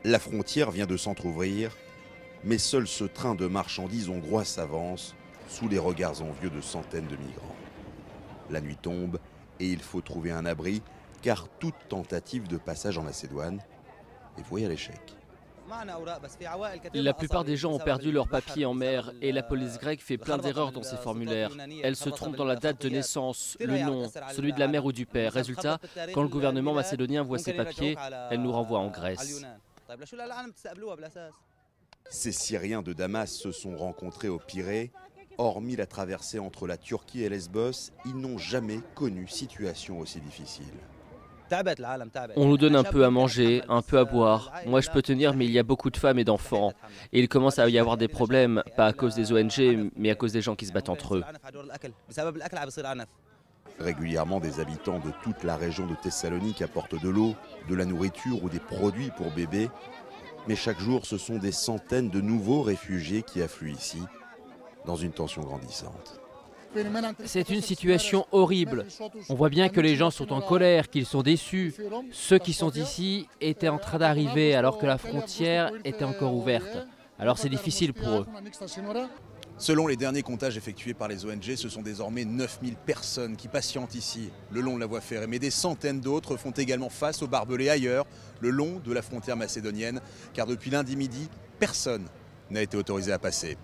La frontière vient de s'entrouvrir, mais seul ce train de marchandises hongrois s'avance sous les regards envieux de centaines de migrants. La nuit tombe et il faut trouver un abri, car toute tentative de passage en Macédoine est vouée à l'échec. La plupart des gens ont perdu leurs papiers en mer et la police grecque fait plein d'erreurs dans ses formulaires. Elle se trompe dans la date de naissance, le nom, celui de la mère ou du père. Résultat, quand le gouvernement macédonien voit ces papiers, elle nous renvoie en Grèce. Ces Syriens de Damas se sont rencontrés au Pirée. Hormis la traversée entre la Turquie et Lesbos, ils n'ont jamais connu situation aussi difficile. On nous donne un peu à manger, un peu à boire. Moi je peux tenir, mais il y a beaucoup de femmes et d'enfants. Et il commence à y avoir des problèmes, pas à cause des ONG, mais à cause des gens qui se battent entre eux. Régulièrement, des habitants de toute la région de Thessalonique apportent de l'eau, de la nourriture ou des produits pour bébés. Mais chaque jour, ce sont des centaines de nouveaux réfugiés qui affluent ici, dans une tension grandissante. C'est une situation horrible. On voit bien que les gens sont en colère, qu'ils sont déçus. Ceux qui sont ici étaient en train d'arriver alors que la frontière était encore ouverte. Alors c'est difficile pour eux. Selon les derniers comptages effectués par les ONG, ce sont désormais 9000 personnes qui patientent ici, le long de la voie ferrée. Mais des centaines d'autres font également face aux barbelés ailleurs, le long de la frontière macédonienne, car depuis lundi midi, personne n'a été autorisé à passer.